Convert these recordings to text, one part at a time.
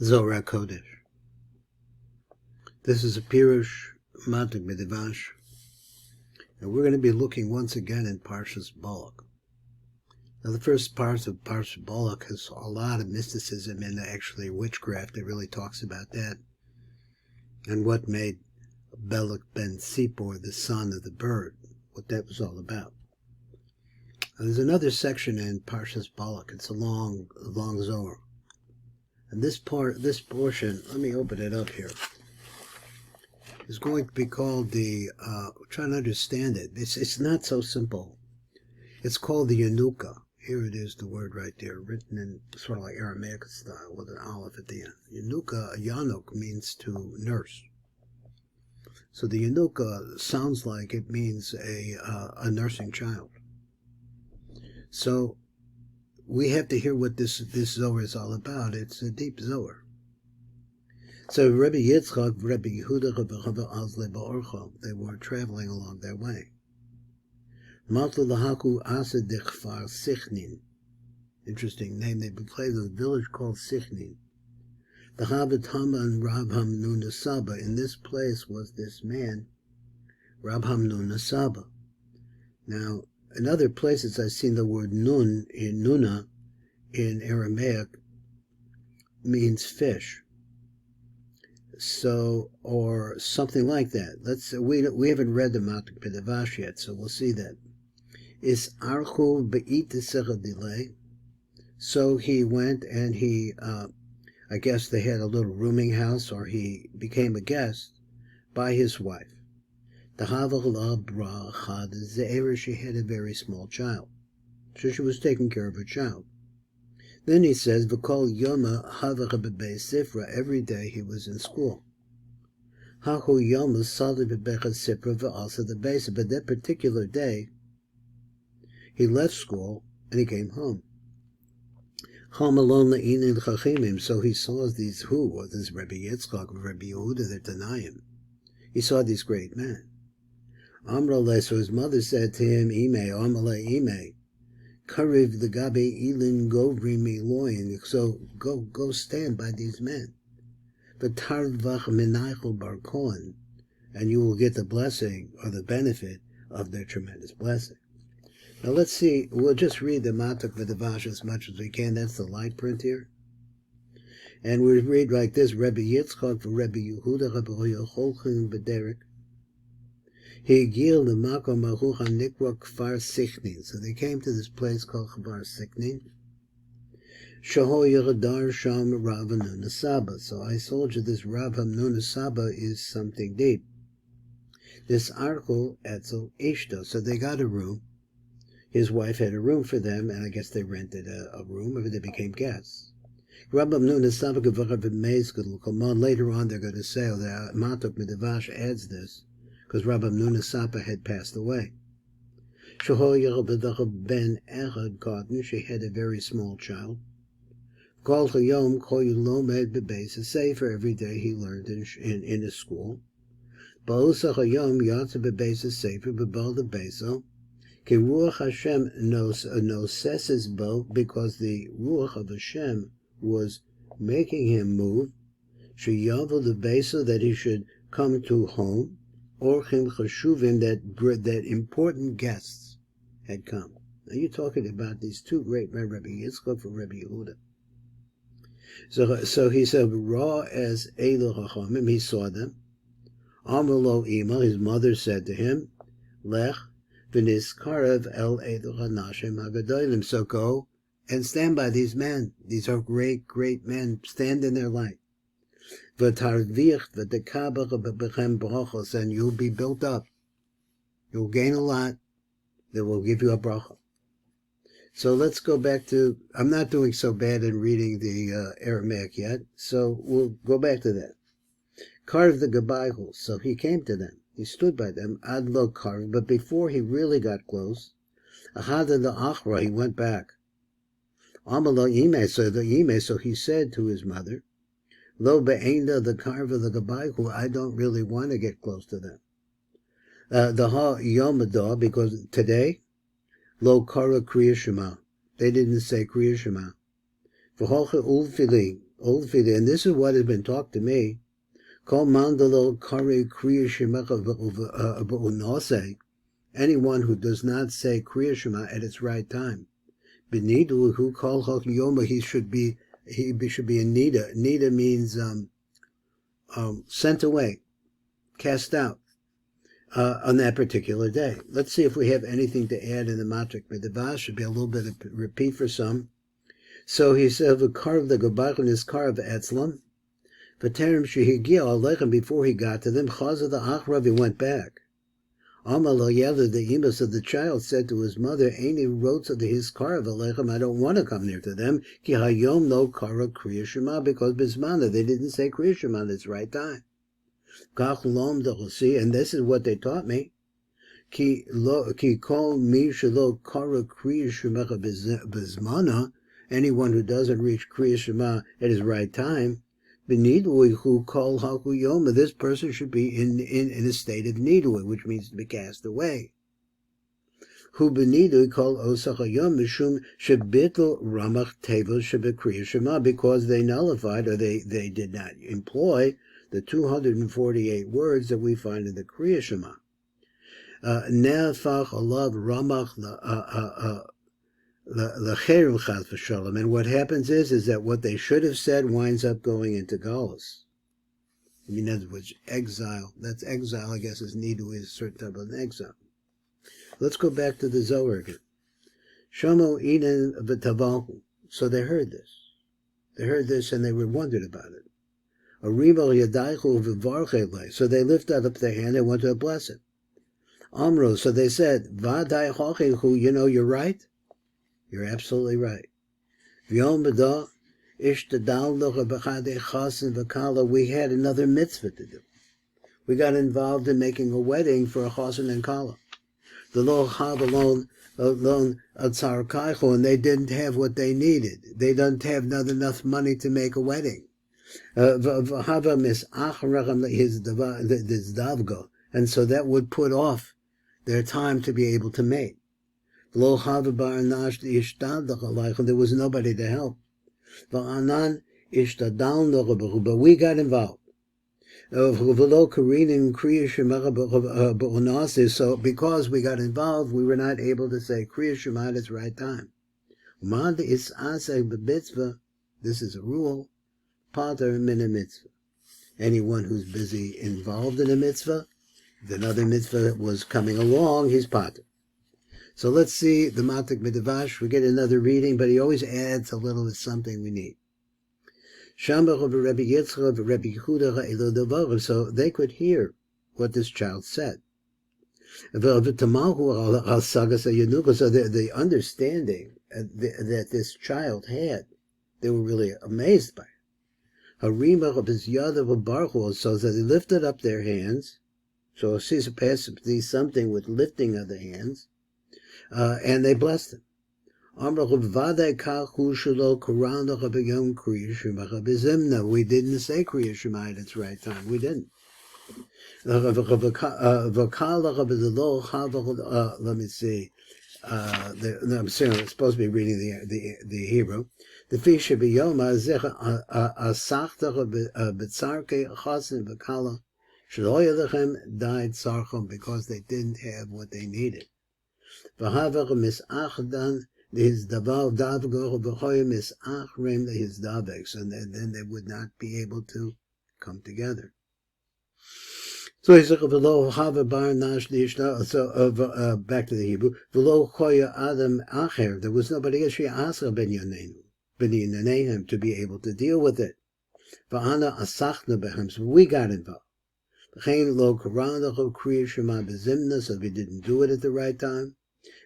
Zohar Kodesh. This is a Pirush, Matok Midrash, and we're going to be looking once again in Parshas BALAK. Now, the first part of Parshas BALAK has a lot of mysticism and actually witchcraft. It really talks about that and what made BALAK ben Zippor, the son of the bird, what that was all about. Now, there's another section in Parshas BALAK. It's a long Zohar. And this portion, let me open it up here, is going to be called the, trying to understand it. It's not so simple. It's called the Yanuk. Here it is, the word right there, written in sort of like Aramaic style with an aleph at the end. Yanuk means to nurse. So the Yanuk sounds like it means a nursing child. So we have to hear what this Zohar is all about. It's a deep Zohar. So Rabbi Yitzchak, Rabbi Yehuda, Rabbi Chava Azle Ba'orcha, they were traveling along their way. Malta Lahaku Asa Dechfar Sichnin. Interesting name. They played in a village called Sichnin. The Havatama and Rav Hamnuna Sabba. In this place was this man, Rav Hamnuna Sabba. Now, in other places I've seen the word nun, in nuna, in Aramaic, means fish. So, or something like that. We haven't read the Matok Pirush yet, so we'll see that. Is archu be'it. So he went and he, I guess they had a little rooming house, or he became a guest by his wife. The she had a very small child, so she was taking care of her child. Then he says, "V'kol yoma havach b'beis every day he was in school. Hahu yoma sali b'bechad sifra v'asa the beis. But that particular day, he left school and he came home. Chamalon le'inin chachimim. So he saw these this Rabbi Yitzchak, Rabbi Yehuda, the Tanayim. He saw these great men. Amrale, so his mother said to him, Amale Ime, Kariv the Gabi Ilin Govrim Eloin, so go stand by these men. But Tarvach Menaichel Barkon, and you will get the blessing or the benefit of their tremendous blessing. Now let's see, we'll just read the Matok Midrash as much as we can. That's the light print here. And we read like this, Rabbi Yitzchak for Rabbi Yehuda, Rabbi Yocholchin B'derek. He gil the makom mahucha nikra kfar sichnin. So they came to this place called Kfar Sichnin. Shaho yiradar sham Rav Hamnuna Sabba. So I told you this Rav Hamnuna Sabba is something deep. This archel etzel ishta. So they got a room. His wife had a room for them, and I guess they rented a room, or they became guests. Rav Hamnuna Sabba gevarav meis gedul. Later on, they're going to say that Matok Midrash adds this, because Rav Hamnuna Sabba had passed away. Ben Echad Cotton, she had a very small child. Kol Hayom Kol Yulomed Bebeis Sefer. Every day he learned in his school. Ba'usach Hayom Yatsa Bebeis Sefer Bebal the Beso. Ki Ruach Hashem noses bo, because the Ruach of Hashem was making him move. Sheyavo the Beso, that he should come to home. Orchim chashuvim, that important guests had come. Now you're talking about these two great men, Rabbi Yitzchak and Rabbi Yehuda. So he said, Ra as Elu Chachamim, he saw them. Amrlo Ima, his mother said to him, Lech v'niskarev el Elu Hanashem Hagadolim. So go and stand by these men. These are great, great men. Stand in their light. And you'll be built up. You'll gain a lot that will give you a bracha. So let's go back to, I'm not doing so bad in reading the Aramaic yet, so we'll go back to that. Carve the Gabayhul. So he came to them. He stood by them. Ad lo carve. But before he really got close, Ahada the Achra, he went back. Amalo Ime, so he said to his mother, Lo be'enda the carve of the Gabayhu, I don't really want to get close to them. The ha yomadah, because today, lo kara kriya shema. They didn't say kriya shema. V'holcha ulfili, Old Fida, and this is what has been taught to me. Kol mandalo kare kriya shemecha v'unose. Anyone who does not say kriya shema at its right time, benidu who kol chok yoma, he should be a nida. Nida means sent away, cast out on that particular day. Let's see if we have anything to add in the Matok Medavah. Should be a little bit of repeat for some. So he said, "V'karv the gabachon is karv etzlam." V'terem shehigia alechem, before he got to them, chaza the achrav, he went back. Amal Yela, the imus of the child, said to his mother, "Eini wrote to his karv alechem, I don't want to come near to them. Ki hayom no kara kriya shema, because bismana they didn't say kriya shema at its right time. Kach lom dechosi, and this is what they taught me. Ki kol mi shelo kara kriya shema bismana." Anyone who doesn't reach Kriya Shema at his right time, who call hakuyoma, this person should be in a state of nidui, which means to be cast away. Who benidui call osachayom mishum shebitl ramach tevel shebekriya Shema, because they nullified, or they did not employ the 248 words that we find in the Kriya Shema. Ne'afach alav ramach and what happens is that what they should have said winds up going into galus. I mean, in other words, exile. That's exile, I guess, is nidu, is a certain type of exile. Let's go back to the Zohar again. Shamo inen v'tavalhu. So they heard this. They heard this and they were wondered about it. Arimal yadaychu v'varchele. So they lifted up their hand and went to bless it. Amro. So they said, Vaday hochechu, you're right. You're absolutely right. We had another mitzvah to do. We got involved in making a wedding for a chosin and kala. The lo chav alone atzar kaicho, and they didn't have what they needed. They didn't have not enough money to make a wedding. And so that would put off their time to be able to mate. There was nobody to help. But we got involved. So because we got involved, we were not able to say Kriya Shema at its right time. This is a rule. Pater min a mitzvah. Anyone who's busy involved in a mitzvah, if another mitzvah was coming along, he's pater. So let's see the Matok Medavash. We get another reading, but he always adds a little of something we need. So they could hear what this child said. So the understanding that this child had, they were really amazed by it. So that they lifted up their hands. So it seems to be something with lifting of the hands. And they blessed him. We didn't say Kriya Shema at its right time. We didn't. Let me see. I'm supposed to be reading the Hebrew. The fish of Yoma died sarchom, because they didn't have what they needed. And then they would not be able to come together. So he said, back to the Hebrew. There was nobody else to be able to deal with it. So we got involved. So we didn't do it at the right time,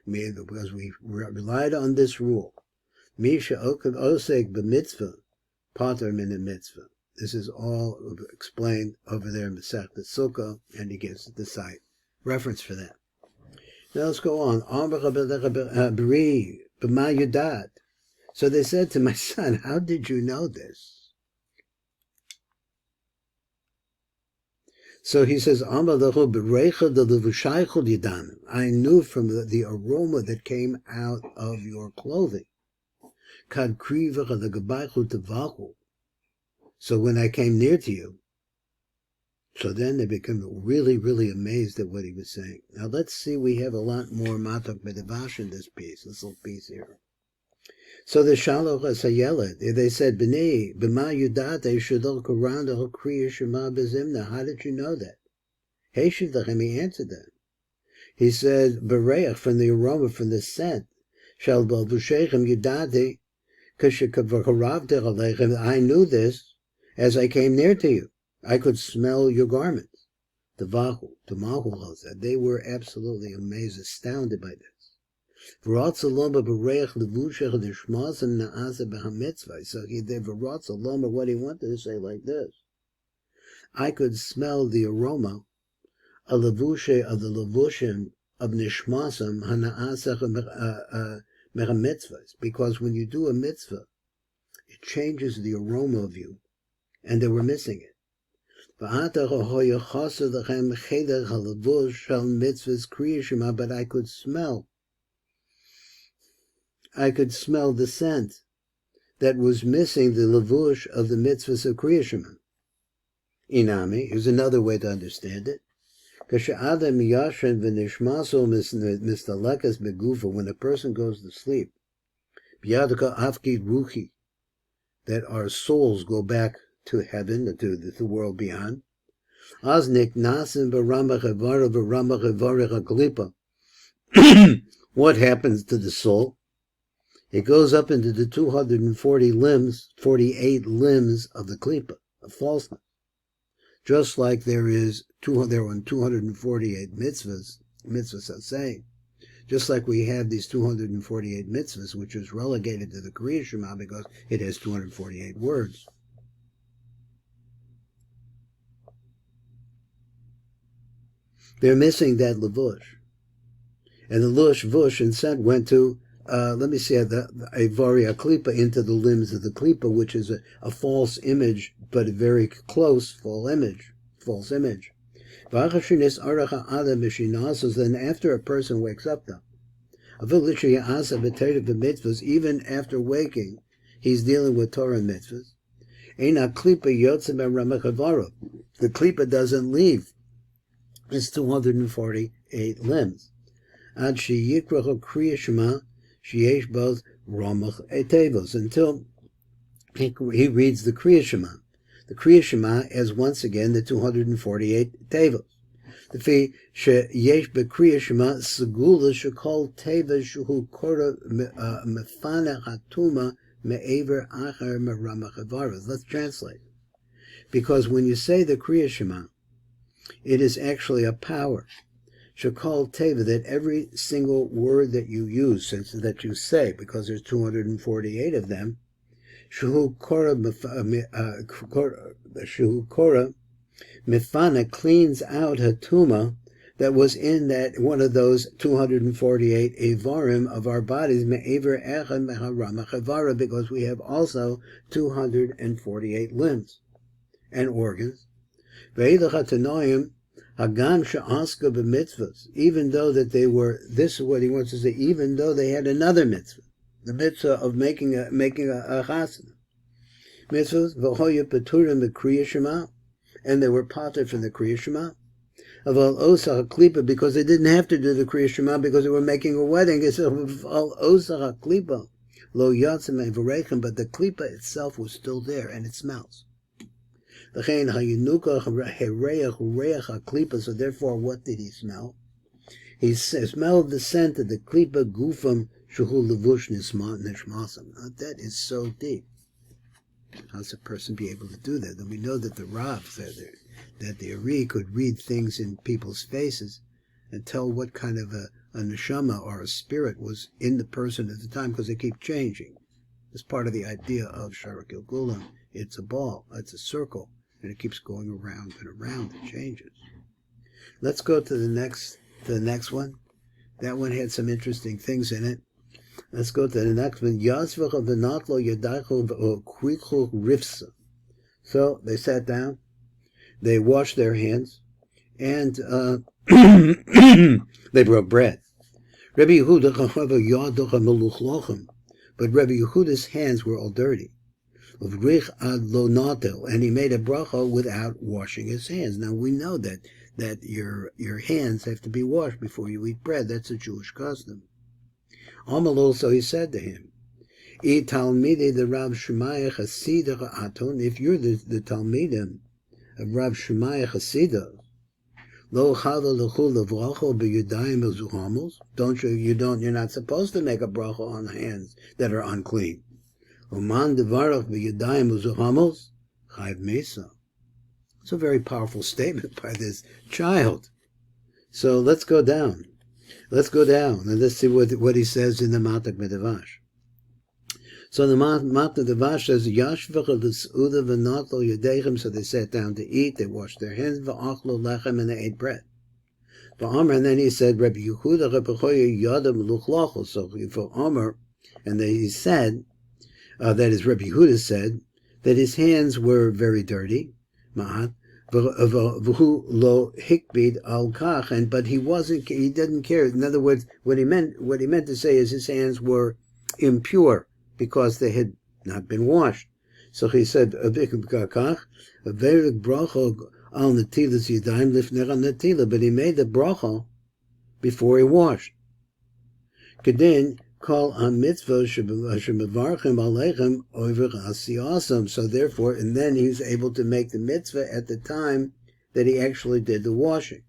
because we relied on this rule. Pater min a mitzvah. This is all explained over there in Masechtas Sukkah, and he gives the site reference for that. Now let's go on. So they said to my son, how did you know this? So he says, I knew from the aroma that came out of your clothing. So when I came near to you, so then they became really, really amazed at what he was saying. Now let's see, we have a lot more Matok Medevash in this little piece here. So the Shaloch Asayeled, they said, B'nei, B'ma Yudate Shadol Koranda Kriya Shema Bezimna. How did you know that? Heshiv Lachem, he answered that. He said, Bereach, from the aroma, from the scent, Shal Bal B'Shechem Yudate Kashikavaravte Alechem. I knew this as I came near to you. I could smell your garments. The Mahul said, they were absolutely amazed, astounded by this. So he did what he wanted to say like this. I could smell the aroma of the levushim of nishmasam hana'asach mitzvahs, because when you do a mitzvah, it changes the aroma of you, and they were missing it. But I could smell the scent that was missing the levush of the mitzvahs of Kriya Shema. Inami, here's another way to understand it. When a person goes to sleep, that our souls go back to heaven, to the world beyond. What happens to the soul? It goes up into the 48 limbs of the klipa, of falseness. Just like there are 248 mitzvahs are saying. Just like we have these 248 mitzvahs, which is relegated to the Kriya Shema because it has 248 words. They're missing that levush. And the vush and scent went to, a varia klipa, into the limbs of the klipa, which is a false image, but a very close false image. Then after a person wakes up, even after waking, he's dealing with Torah and mitzvahs. The klipa doesn't leave. It's 248 limbs. Ad sheyikrachu kriya shema sheyesh both ramach etevos, until he reads the Kriya Shema. The Kriya Shema as once again the 248 tevos. The fi sheyesh beKriya Shema segula shekol teva shuhu kora mefana hatuma me'ever achar meramach avaros. Let's translate. Because when you say the Kriya Shema, it is actually a power. Shekol teva, that every single word that you use, that you say, because there's 248 of them, shuhu kora mifana, cleans out hatuma that was in that one of those 248 avarim of our bodies, me'ever echad meharamach avara, because we have also 248 limbs and organs. Hagam she'aska b'mitzvahs, even though that they were, this is what he wants to say, even though they had another mitzvah, the mitzvah of making a chasana. Mitzvahs, v'hoya peturim b'kriya shema, and they were pater from the Kriya Shema. Aval osach klipa, because they didn't have to do the Kriya Shema because they were making a wedding. It's aval osach klipa, lo yatzim evarechem, but the klipa itself was still there and it smells. So therefore, what did he smell? He smelled the scent of the klipa gufam shuhu levush nishmasam. That is so deep. How does a person be able to do that? And we know that the Rav said that the Ari could read things in people's faces and tell what kind of a neshama or a spirit was in the person at the time, because they keep changing. It's part of the idea of Sharak Gulam. It's a ball, it's a circle, and it keeps going around and around. It changes. Let's go to the next one. That one had some interesting things in it. Let's go to the next one. So they sat down, they washed their hands, and they broke bread. But Rabbi Yehuda's hands were all dirty. Uvrich ad lo natel, and he made a bracha without washing his hands. Now we know that your hands have to be washed before you eat bread. That's a Jewish custom. Amalol, so he said to him, I talmidei the Rav Shemaya Chasidah Aton, if you're the Talmidim of Rav Shemaya Chasidah, Lo chala l'chul l'vracha b'yadayim mezuchamos. You're not supposed to make a bracha on hands that are unclean. Uman devarach b'yadayim mezuchamos chayv mesa. It's a very powerful statement by this child. So let's go down. And let's see what he says in the Matok Medevash. So the Matok Medevash says, Yashvach l's'uda v'natlo yadechem. So they sat down to eat, they washed their hands, v'achlo lechem, and they ate bread. And then he said, Rabbi Yehuda Rabbi Choya yadam luchlachos. So for Omer, and then he said, that is Rabbi Yehuda said, that his hands were very dirty, ma'at, v'hu lo hikbid al kach, but he didn't care. In other words, what he meant to say is his hands were impure, because they had not been washed. So he said, but he made the bracha before he washed. Kedin call on mitzvah shemevarchem aleichem over asiyasam. So therefore, and then he was able to make the mitzvah at the time that he actually did the washing.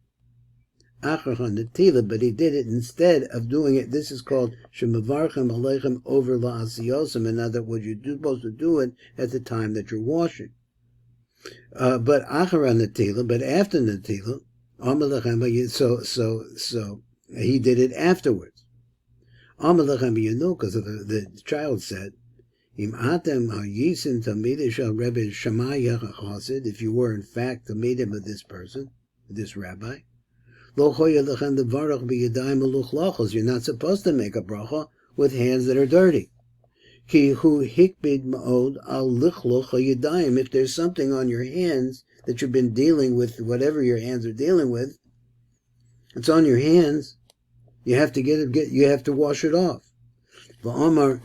But he did it instead of doing it. This is called shemevarchem aleichem over la'asiyosam. In other words, you're supposed to do it at the time that you're washing. But after netila, so he did it afterwards. Yanuk, because the child said, if you were in fact the talmidim of this person, this rabbi, you're not supposed to make a bracha with hands that are dirty. If there's something on your hands that you've been dealing with, whatever your hands are dealing with, it's on your hands. You have to you have to wash it off. And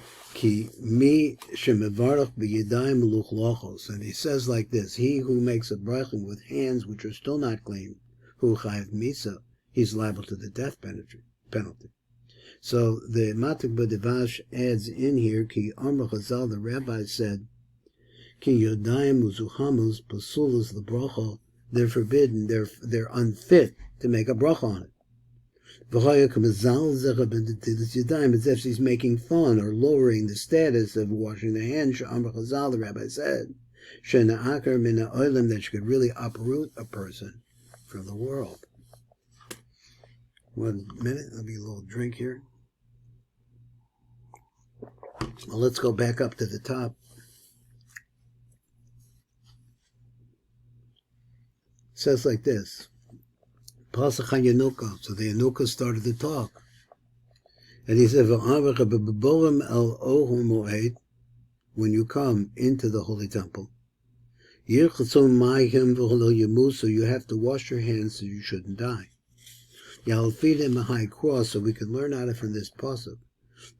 he says like this: he who makes a bracha with hands which are still not clean, who chayv misa, he's liable to the death penalty. So the Matok Medevash adds in here, Ki Amar Chazal, the rabbi said, Ki Yodayim Uzuchamus Pasulas the bracha, they're forbidden, they're unfit to make a bracha on it. It's as if he's making fun or lowering the status of washing the hands. Amar Chazal, the rabbi said, Shena Akar Mina Oilam, that you could really uproot a person from the world. 1 minute, I'll be a little drink here. Well, let's go back up to the top. It says like this. Pasach Yanuka. So the Yanuka started to talk. And he said, when you come into the Holy Temple, so you have to wash your hands so you shouldn't die. Yalfidim a high cross, so we can learn out of from this pasuk.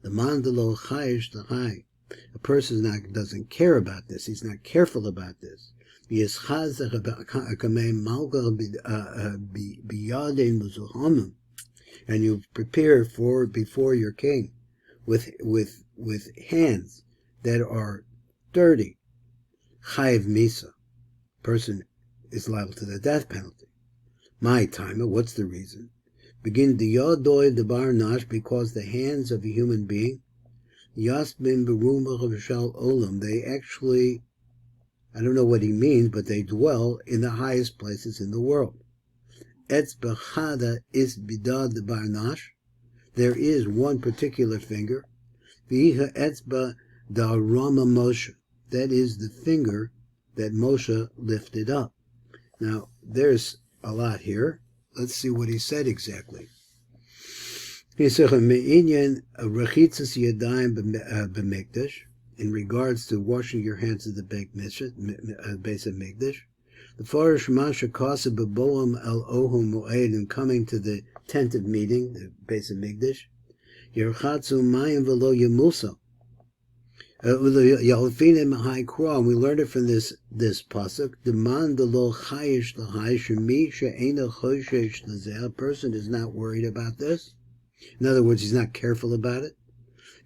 The mandalo chayish the high. A person doesn't care about this. He's not careful about this. And you prepare before your king with hands that are dirty. Chayiv misa. Person is liable to the death penalty. My timer, what's the reason? Begin the yadoy the bar nash, because the hands of a human being, yasbin berumah of shal olam, they actually, I don't know what he means, but they dwell in the highest places in the world. Etz bechada is bidad the bar nash, there is one particular finger, v'iha etzba da rama Moshe, that is the finger that Moshe lifted up. Now, there's a lot here. Let's see what he said exactly. He said, in regards to washing your hands at the base of Mikdash, the Farish Masha Kasa Beboam El Ohum Moed, and coming to the tent of meeting, the base of Mikdash, Yerchatsu Mayim Velo Yemusa. And we learned it from this pasuk. A person is not worried about this. In other words, he's not careful about it.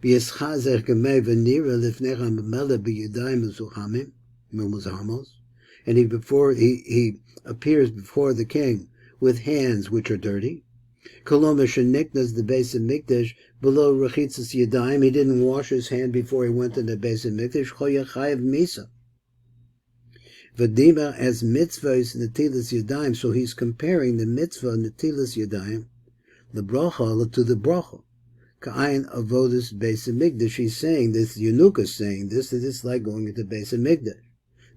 And he appears before the king with hands which are dirty. The base of Mikdash below Rechitzas Yadayim. He didn't wash his hand before he went to the base of Mikdash. Choyachayev Misa. Vadima as mitzvahs Netilas Yadayim. So he's comparing the mitzvah Netilas Yadayim, the bracha, to the bracha. Ka'ayin avodas base of Mikdash. He's saying this. Yanuk is saying this. That it's like going into the base of Mikdash.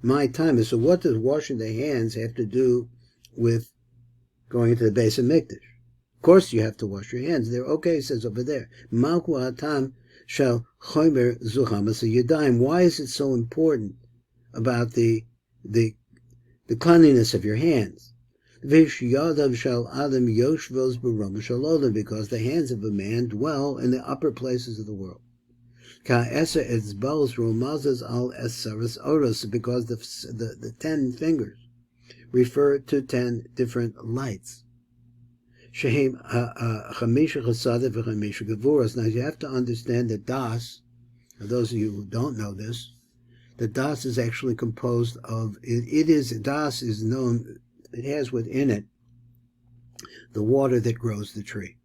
My time is. So what does washing the hands have to do with going into the base of Mikdash? Of course, you have to wash your hands. There, okay, it says over there. Malku hatam shel chomer zuchamas yadayim. Why is it so important about the cleanliness of your hands? Vish yadav shel adam yoshvos b'rama shalodam, because the hands of a man dwell in the upper places of the world. Ka'esa etzbaos romazas al esaras oros, because the 10 fingers refer to 10 different lights. Now you have to understand that Das, for those of you who don't know this, that Das is actually composed of, Das is known, it has within it the water that grows the tree.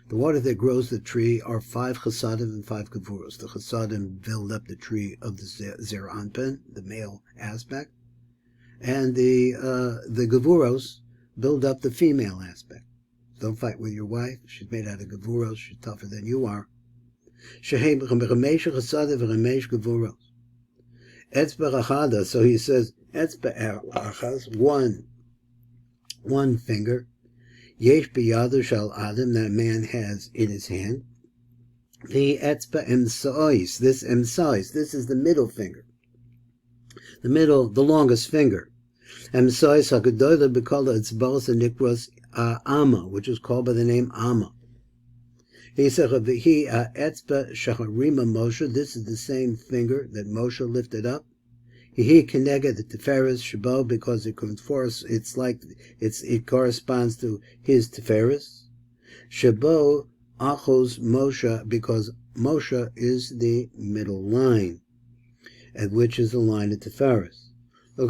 The water that grows the tree are 5 chasadim and 5 gevuros. The chasadim build up the tree of the zer anpin, the male aspect, and the gevuros build up the female aspect. Don't fight with your wife. She's made out of gevuros. She's tougher than you are. So he says, one finger. Yesh biyadu shal adam, that man has in his hand. The etzba emsois, this is the middle finger. The longest finger. Emsois hakadoda b'kol etzbos nikros Amma, which is called by the name Amma. He said, etzba shacharima Moshe, this is the same finger that Moshe lifted up. He connected the Tiferes Shabo, because it corresponds to his Tiferes. Shabo achos Moshe, because Moshe is the middle line, at which is the line of Tiferes. And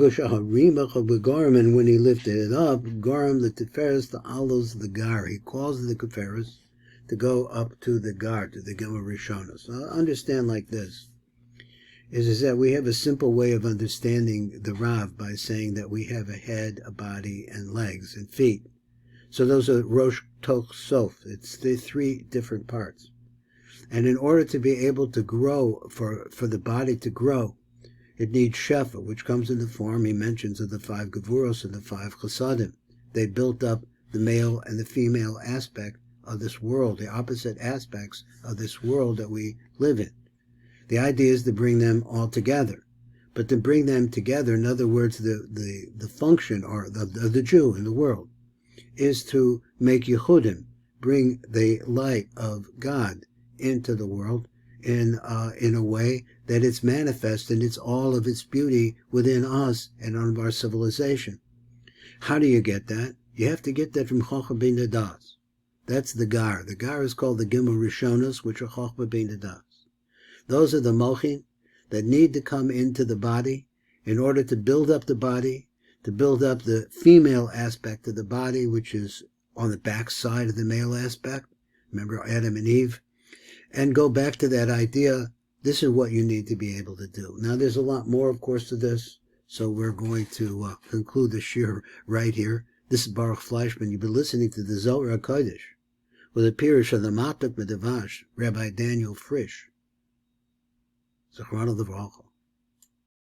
when he lifted it up, Garam the Tiferes, the Alos the Gar. He calls the Tiferes to go up to the Gar, to the Gimel Rishonos. So understand like this. Is that we have a simple way of understanding the Rav by saying that we have a head, a body, and legs, and feet. So those are Rosh, Toch, Sof. It's the 3 different parts. And in order to be able to grow, for the body to grow, it needs shefa, which comes in the form, he mentions, of the 5 gevuros and the 5 chasadim. They built up the male and the female aspect of this world, the opposite aspects of this world that we live in. The idea is to bring them all together. But to bring them together, in other words, the function of the Jew in the world, is to make Yehudim, bring the light of God into the world in a way that it's manifest and it's all of its beauty within us and of our civilization. How do you get that? You have to get that from Chochmah Bina Das. That's the Gar. The Gar is called the Gimel Rishonos, which are Chochmah Bina Das. Those are the Mochin that need to come into the body in order to build up the body, to build up the female aspect of the body, which is on the back side of the male aspect. Remember Adam and Eve? And go back to that idea. This is what you need to be able to do. Now, there's a lot more, of course, to this, so we're going to conclude the shir right here. This is Baruch Fleischman. You've been listening to the Zohar HaKodesh with a Pirush of the Matok Medavash, Rabbi Daniel Frisch. Zohar HaKodesh.